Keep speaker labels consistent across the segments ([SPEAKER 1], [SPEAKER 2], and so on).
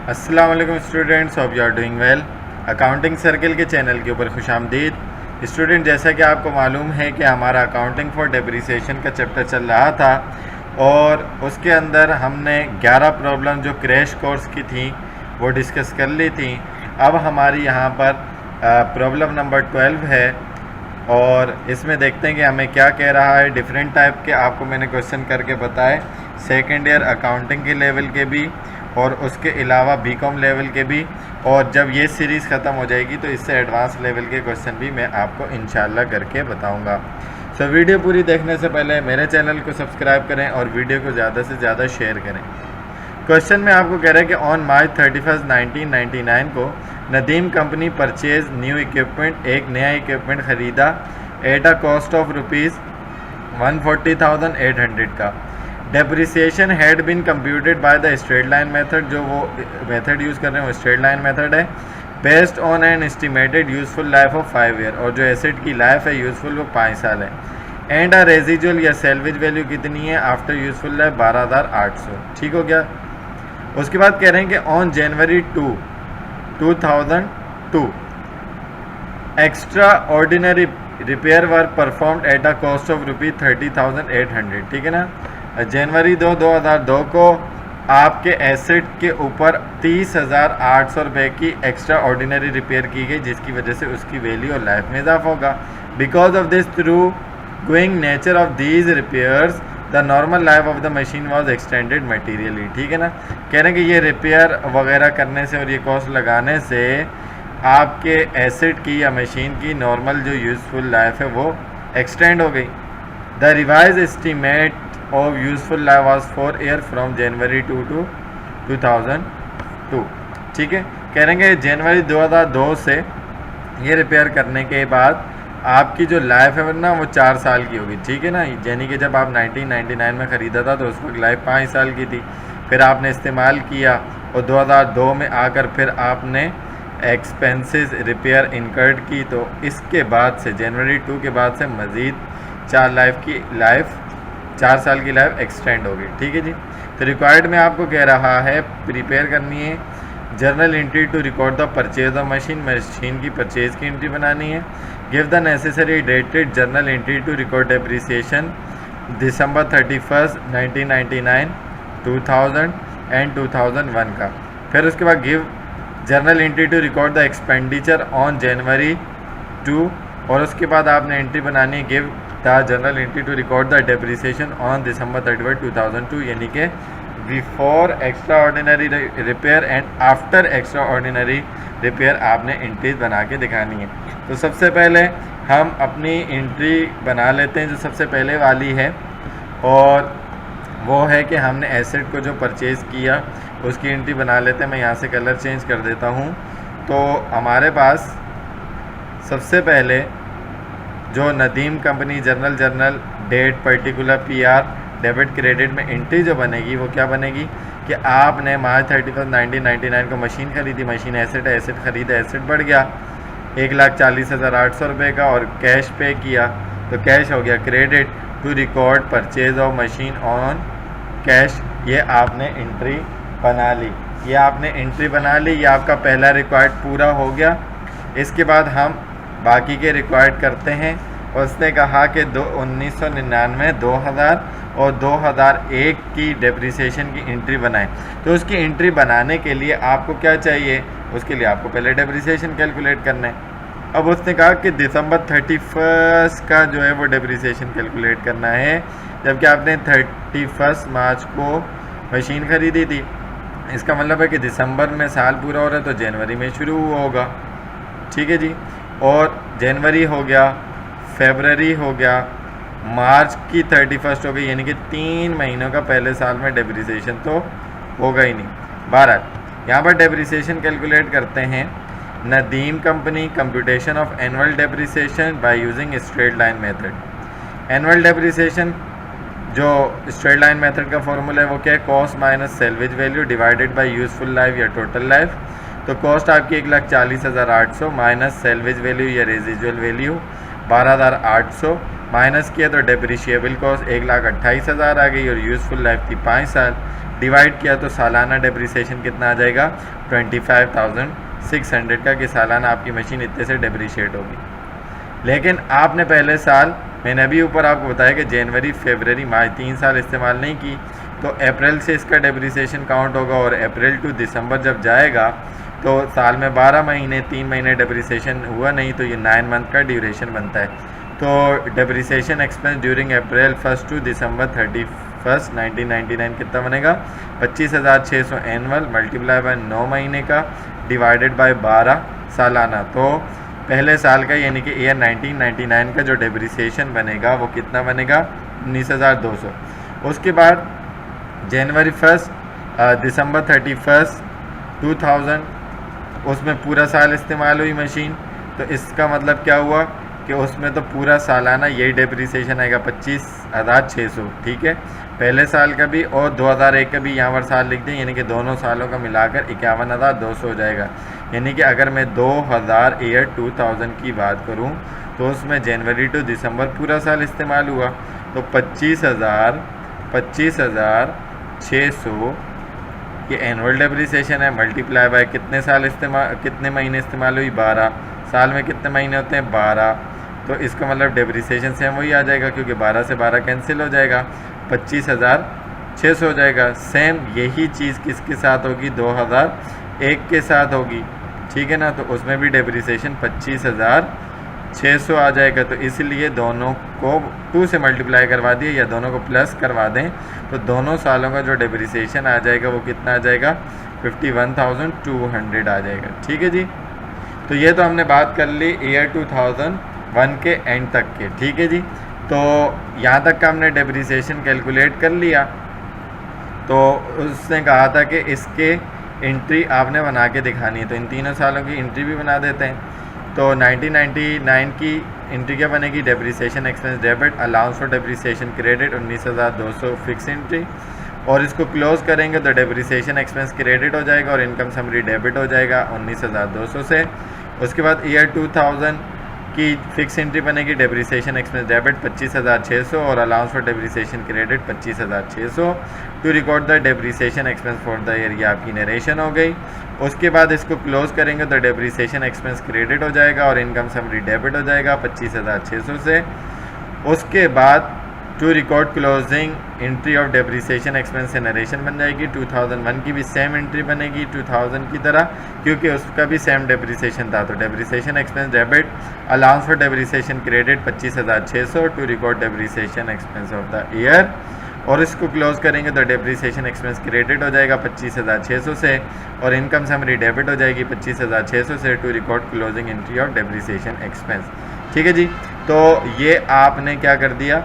[SPEAKER 1] अस्सलाम वालेकुम students, hope you are doing well. Accounting circle के चैनल के ऊपर खुशामदीद। स्टूडेंट, जैसा कि आपको मालूम है कि हमारा अकाउंटिंग फॉर डेप्रिसिएशन का चैप्टर चल रहा था और उसके अंदर हमने 11 प्रॉब्लम जो क्रैश कोर्स की थी वो डिस्कस कर ली थी। अब हमारी यहाँ पर प्रॉब्लम नंबर 12 है और इसमें देखते हैं कि हमें क्या कह रहा है। डिफरेंट टाइप के आपको मैंने क्वेश्चन करके बताए, सेकेंड ईयर अकाउंटिंग के लेवल के भी और उसके अलावा बीकॉम लेवल के भी, और जब ये सीरीज़ ख़त्म हो जाएगी तो इससे एडवांस लेवल के क्वेश्चन भी मैं आपको इंशाल्लाह करके बताऊंगा। सो वीडियो पूरी देखने से पहले मेरे चैनल को सब्सक्राइब करें और वीडियो को ज़्यादा से ज़्यादा शेयर करें। क्वेश्चन में आपको कह रहा है कि ऑन मार्च 31, 1999 को Nadeem company purchase new equipment, एक नया इक्विपमेंट ख़रीदा at a cost of rupees 140,800 का। Depreciation had been computed by the straight line method, जो वो मेथड यूज़ कर रहे हैं वो स्ट्रेट लाइन मेथड है, based on an estimated useful life of 5 year, और जो एसेट की लाइफ है यूजफुल वो 5 साल है। एंड अ रेजिजुअल या सेल्वेज वैल्यू कितनी है आफ्टर यूजफुल लाइफ 12,800। ठीक हो गया। उसके बाद कह रहे हैं कि on January 2, 2002 extra ordinary repair work performed eight a cost of rupees 30,800। ठीक है ना। जनवरी 2, 2002 को आपके एसेट के ऊपर 30,800 रुपये की एक्स्ट्रा ऑर्डिनरी रिपेयर की गई, जिसकी वजह से उसकी वैल्यू और लाइफ में इजाफा होगा। Because of this through going nature of these repairs the normal life of the machine was extended materially. ठीक है ना। कह रहे हैं कि ये रिपेयर वगैरह करने से और ये कॉस्ट लगाने से आपके एसेट की या मशीन की नॉर्मल जो यूज़फुल लाइफ है वो एक्सटेंड हो गई। The revise estimate of useful life was 4 year from January 2 to 2002। ठीक है। कह रहे हैं कि जनवरी 2002 से ये रिपेयर करने के बाद आपकी जो लाइफ है ना वो 4 साल की होगी। ठीक है ना। यानी कि जब आप 1999 में ख़रीदा था तो उस वक्त लाइफ 5 साल की थी, फिर आपने इस्तेमाल किया और 2002 में आकर फिर आपने एक्सपेंसेस रिपेयर इनकर्ड की, तो इसके बाद से जनवरी 2 के बाद से मज़ीद 4 साल की लाइफ एक्सटेंड होगी। ठीक है जी। तो रिक्वायर्ड में आपको कह रहा है प्रिपेयर करनी है journal entry to record the purchase of machine, machine की परचेज की एंट्री बनानी है। Give the necessary dated journal entry to record depreciation December 31, 1999, 2000 and 2001 का। फिर उसके बाद give journal entry to record the expenditure on January 2, और उसके बाद आपने एंट्री बनानी है give the journal entry to record the depreciation on December 31, 2002, यानी कि before extra ordinary repair and after extra ordinary repair आपने एंट्रीज बना के दिखानी है। तो सबसे पहले हम अपनी एंट्री बना लेते हैं जो सबसे पहले वाली है, और वो है कि हमने एसेट को जो परचेज़ किया उसकी एंट्री बना लेते हैं। मैं यहाँ से कलर चेंज कर देता हूँ। तो हमारे पास सबसे पहले जो Nadeem company journal date particular PR debit credit में एंट्री जो बनेगी वो क्या बनेगी कि आपने मार्च 31, 1999 को मशीन खरीदी, मशीन एसेट है, एसेट खरीदा, एसेट बढ़ गया 1,40,800 रुपये का, और कैश पे किया तो कैश हो गया credit to record purchase of machine on cash. ये आपने एंट्री बना ली, ये आपने एंट्री बना ली, ये आपका पहला रिक्वायर्ड पूरा हो गया। इसके बाद हम बाकी के रिक्वायर्ड करते हैं। उसने कहा कि 1999, 2000 और 2001 की डेप्रिसिएशन की एंट्री बनाएं। तो उसकी एंट्री बनाने के लिए आपको क्या चाहिए, उसके लिए आपको पहले डेप्रिसिएशन कैलकुलेट करना है। अब उसने कहा कि दिसंबर 31 का जो है वो डेप्रिसिएशन कैलकुलेट करना है, जबकि आपने 31 मार्च को मशीन ख़रीदी थी। इसका मतलब है कि दिसंबर में साल पूरा हो रहा है तो जनवरी में शुरू हुआ होगा। ठीक है जी। और जनवरी हो गया, फरवरी हो गया, मार्च की 31 हो गई, यानी कि 3 महीनों का पहले साल में डेप्रिसिएशन तो होगा ही नहीं। 12 यहाँ पर डेप्रिसिएशन कैलकुलेट करते हैं। Nadeem company computation of annual depreciation by using straight line method. Annual depreciation जो स्ट्रेट लाइन मेथड का फॉर्मूला है वो क्या है, cost minus salvage value divided by useful life या टोटल लाइफ। तो कॉस्ट आपकी 1,40,800 माइनस सेल्वेज वैल्यू या रेजिजुअल वैल्यू 12,800, माइनस किया तो डेप्रिशिएबल कॉस्ट 1,28,000 आ गई और यूज़फुल लाइफ थी 5 साल। डिवाइड किया तो सालाना डेप्रिसिएशन कितना आ जाएगा 25,600 का, कि सालाना आपकी मशीन इतने से डेप्रिशिएट होगी। लेकिन आपने पहले साल, मैंने अभी ऊपर आपको बताया कि जनवरी फरवरी मार्च 3 साल इस्तेमाल नहीं की, तो अप्रैल से इसका डेप्रिसिएशन काउंट होगा और अप्रैल टू दिसंबर जब जाएगा तो साल में 12 महीने 3 महीने डेप्रिसिएशन हुआ नहीं, तो ये 9 मंथ का ड्यूरेशन बनता है। तो depreciation expense during April 1 to December 31 1999 कितना बनेगा 25,600 एनुअल मल्टीप्लाई बाय 9 महीने का डिवाइडेड बाय 12 सालाना। तो पहले साल का यानी कि ईयर 1999 का जो डेप्रिसिएशन बनेगा वो कितना बनेगा 19,200। उसके बाद जनवरी 1 दिसंबर 31 2000 उसमें पूरा साल इस्तेमाल हुई मशीन, तो इसका मतलब क्या हुआ कि उसमें तो पूरा सालाना यही डेप्रिसिएशन आएगा 25,600, ठीक है। पहले साल का भी और 2001 का भी यहाँ पर साल लिख दें, यानी कि दोनों सालों का मिलाकर 51,200 हो जाएगा। यानी कि अगर मैं 2000 ईयर 2000 की बात करूँ तो उसमें जनवरी टू दिसंबर पूरा साल इस्तेमाल हुआ, तो 25,600 ये एनुअल डेप्रिसिएशन है, मल्टीप्लाई बाय कितने साल इस्तेमाल, कितने महीने इस्तेमाल हुई 12 साल में कितने महीने होते हैं 12, तो इसका मतलब डेप्रिसिएशन सेम वही आ जाएगा क्योंकि 12 से 12 कैंसिल हो जाएगा, 25,600 हो जाएगा। सेम यही चीज़ किसके साथ होगी 2001 के साथ होगी, ठीक है ना। तो उसमें भी डेप्रिसिएशन 25,600 आ जाएगा। तो इसलिए दोनों को 2 से मल्टीप्लाई करवा दिए या दोनों को प्लस करवा दें तो दोनों सालों का जो डेप्रिसिएशन आ जाएगा वो कितना आ जाएगा 51,200 आ जाएगा, ठीक है जी। तो ये तो हमने बात कर ली ईयर 2001 के एंड तक के, ठीक है जी। तो यहाँ तक का हमने डेप्रिसिएशन कैलकुलेट कर लिया। तो उसने कहा था कि इसके एंट्री आपने बना के दिखानी है, तो इन तीनों सालों की एंट्री भी बना देते हैं। तो 1999 की एंट्री क्या बनेगी depreciation expense debit, allowance for depreciation credit 19,200 fix entry, और इसको क्लोज करेंगे तो डेप्रिसिएशन एक्सपेंस क्रेडिट हो जाएगा और इनकम समरी डेबिट हो जाएगा 19,200 से। उसके बाद ईयर 2000 की फिक्स एंट्री बनेगी डेप्रिसिएशन एक्सपेंस डेबिट 25,600 और allowance for depreciation credit 25,600 to record the depreciation expense for the year, ये आपकी नरेशन हो गई। उसके बाद इसको क्लोज करेंगे तो डेप्रिसिएशन एक्सपेंस क्रेडिट हो जाएगा और इनकम समरी डेबिट हो जाएगा 25,600 से। उसके बाद to record closing entry of depreciation expense से नरेशन बन जाएगी। 2001 की भी सेम एंट्री बनेगी 2000 की तरह क्योंकि उसका भी सेम डेप्रिसिएशन था। तो depreciation expense debit, allowance for depreciation credit 25,600 to record depreciation expense of the year, और इसको क्लोज करेंगे तो डेप्रिसिएशन एक्सपेंस क्रेडिट हो जाएगा 25,600 से और इनकम समरी डेबिट हो जाएगी 25,600 से to record closing entry of depreciation expense, ठीक है जी। तो ये आपने क्या कर दिया,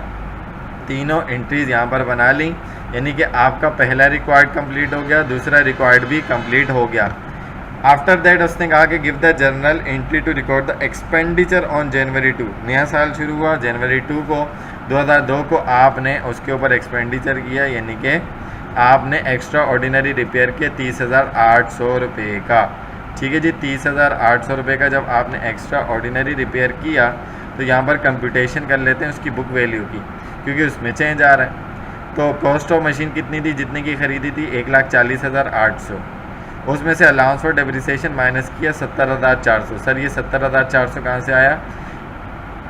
[SPEAKER 1] तीनों एंट्रीज यहाँ पर बना ली, यानी कि आपका पहला रिक्वायर्ड कंप्लीट हो गया, दूसरा रिक्वायर्ड भी कंप्लीट हो गया। आफ्टर दैट उसने कहा कि give the journal entry to record the expenditure on January 2, नया साल शुरू हुआ जनवरी 2 को 2002 को आपने उसके ऊपर एक्सपेंडिचर किया, यानी कि आपने एक्स्ट्रा ऑर्डिनरी रिपेयर के 30,800 रुपये का, ठीक है जी। 30,800 रुपये का जब आपने एक्स्ट्रा ऑर्डिनरी रिपेयर किया तो यहाँ पर कंप्यूटेशन कर लेते हैं उसकी बुक वैल्यू की क्योंकि उसमें चेंज आ रहा है। तो कॉस्ट ऑफ मशीन कितनी थी, जितने की ख़रीदी थी 1,40,800, उसमें से अलाउंस फॉर डेप्रिसिएशन माइनस किया 70,400। सर ये 70,400 कहाँ से आया,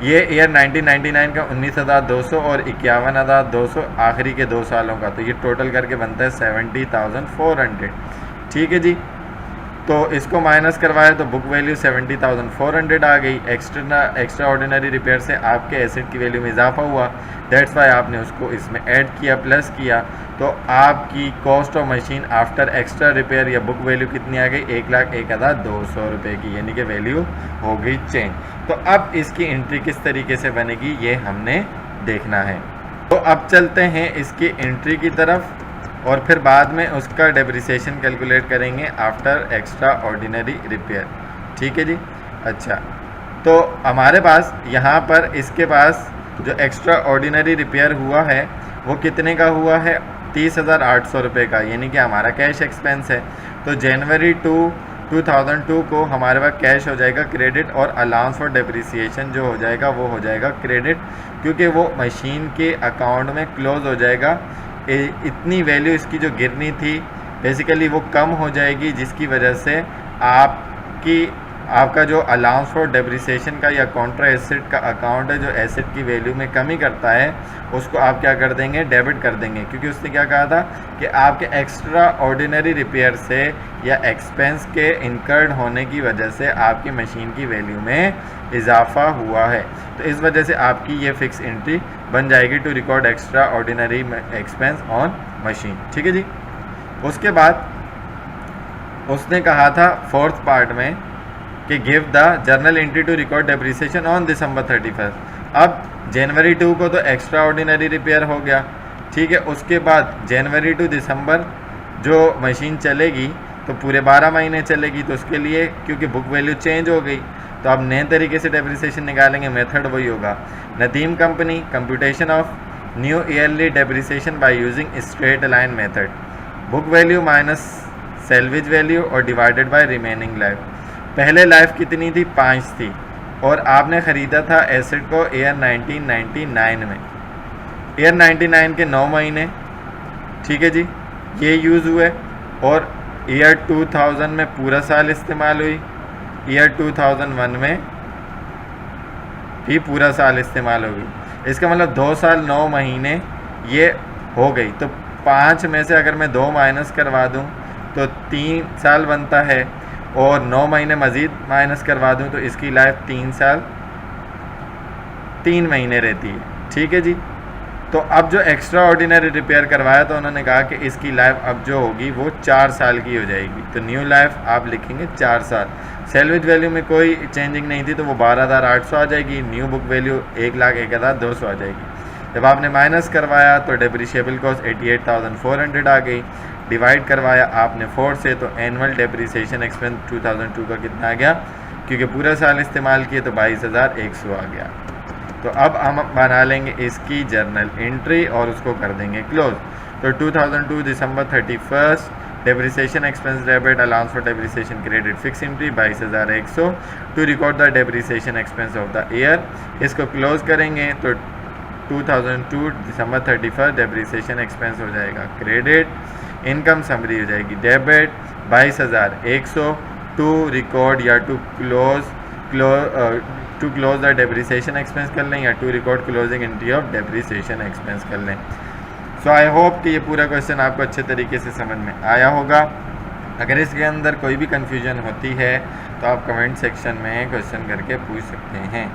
[SPEAKER 1] ये ईयर 1999 का 19,200 और 51,200 आखिरी के 2 सालों का, तो ये टोटल करके बनता है 70,400, ठीक है जी। तो इसको माइनस करवाया तो बुक वैल्यू 70,400 आ गई। एक्स्ट्रा ऑर्डिनरी रिपेयर से आपके एसेट की वैल्यू में इजाफा हुआ, दैट्स वाई आपने उसको इसमें ऐड किया प्लस किया, तो आपकी cost of machine after extra repair या बुक वैल्यू कितनी आ गई 1,01,200 रुपये की, यानी कि वैल्यू हो गई चेंज। तो अब इसकी एंट्री किस तरीके से बनेगी ये हमने देखना है। तो अब चलते हैं इसकी एंट्री की तरफ और फिर बाद में उसका डेप्रिसिएशन कैलकुलेट करेंगे आफ्टर एक्स्ट्रा ऑर्डिनरी रिपेयर, ठीक है जी। अच्छा, तो हमारे पास यहाँ पर इसके पास जो एक्स्ट्रा ऑर्डिनरी रिपेयर हुआ है वो कितने का हुआ है 30,800 रुपये का, यानी कि हमारा कैश एक्सपेंस है। तो जनवरी 2002 को हमारे पास कैश हो जाएगा क्रेडिट और अलाउंस फॉर डेप्रिसिएशन जो हो जाएगा वो हो जाएगा क्रेडिट, क्योंकि वो मशीन के अकाउंट में क्लोज हो जाएगा। इतनी वैल्यू इसकी जो गिरनी थी बेसिकली वो कम हो जाएगी, जिसकी वजह से आपका जो अलाउंस फॉर डेप्रिसिएशन का या कॉन्ट्रा एसेट का अकाउंट है जो एसेट की वैल्यू में कमी करता है, उसको आप क्या कर देंगे, डेबिट कर देंगे। क्योंकि उसने क्या कहा था कि आपके एक्स्ट्रा ऑर्डिनरी रिपेयर से या एक्सपेंस के इनकर्ड होने की वजह से आपकी मशीन की वैल्यू में इजाफा हुआ है, तो इस वजह से आपकी ये फिक्स एंट्री बन जाएगी to record extraordinary expense on machine. ठीक है जी। उसके बाद उसने कहा था फोर्थ पार्ट में कि give the journal entry to record depreciation on December 31st। अब जनवरी 2 को तो एक्स्ट्रा ऑर्डिनरी रिपेयर हो गया, ठीक है। उसके बाद जनवरी टू दिसंबर जो मशीन चलेगी तो पूरे 12 महीने चलेगी, तो उसके लिए क्योंकि बुक वैल्यू चेंज हो गई तो आप नए तरीके से डेप्रिसिएशन निकालेंगे। मेथड वही होगा, Nadeem company computation of new yearly depreciation by using straight line method, book value minus salvage value और डिवाइडेड बाय रिमेनिंग लाइफ। पहले लाइफ कितनी थी, 5 थी, और आपने ख़रीदा था एसेट को ईयर 1999 में। ईयर 99 के 9 महीने, ठीक है जी, ये यूज़ हुए, और ईयर 2000 में पूरा साल इस्तेमाल हुई, ईयर 2001 में भी पूरा साल इस्तेमाल हो गई। इसका मतलब 2 साल 9 महीने ये हो गई। तो 5 में से अगर मैं 2 माइनस करवा दूं तो 3 साल बनता है, और 9 महीने मज़ीद माइनस करवा दूं तो इसकी लाइफ 3 साल 3 महीने रहती है। ठीक है जी। तो अब जो एक्स्ट्रा ऑर्डिनरी रिपेयर करवाया तो उन्होंने कहा कि इसकी लाइफ अब जो होगी वो 4 साल की हो जाएगी, तो न्यू लाइफ आप लिखेंगे 4 साल। सेल्वेज वैल्यू में कोई चेंजिंग नहीं थी तो वो 12,800 आ जाएगी। न्यू बुक वैल्यू 1,01,200 आ जाएगी। जब आपने माइनस करवाया तो डेप्रिशिएबल कॉस्ट 88,400 आ गई। डिवाइड करवाया आपने 4 से तो एनुअल डेप्रिसिएशन एक्सपेंस 2002 का कितना आ गया, क्योंकि पूरा साल इस्तेमाल किए तो 22,100 आ गया। तो अब हम बना लेंगे इसकी जर्नल एंट्री और उसको कर देंगे क्लोज। तो 2002 December 31 depreciation expense debit allowance for depreciation credit fix entry 22,100 to record the depreciation expense of the year. इसको क्लोज करेंगे तो 2002 December 31 डेप्रिसिएशन एक्सपेंस हो जाएगा क्रेडिट, इनकम समरी हो जाएगी डेबिट 22,100 टू रिकॉर्ड या to close the depreciation expense कर लें, या to record closing entry of depreciation expense कर लें। सो आई होप कि ये पूरा क्वेश्चन आपको अच्छे तरीके से समझ में आया होगा। अगर इसके अंदर कोई भी कन्फ्यूजन होती है तो आप कमेंट सेक्शन में क्वेश्चन करके पूछ सकते हैं।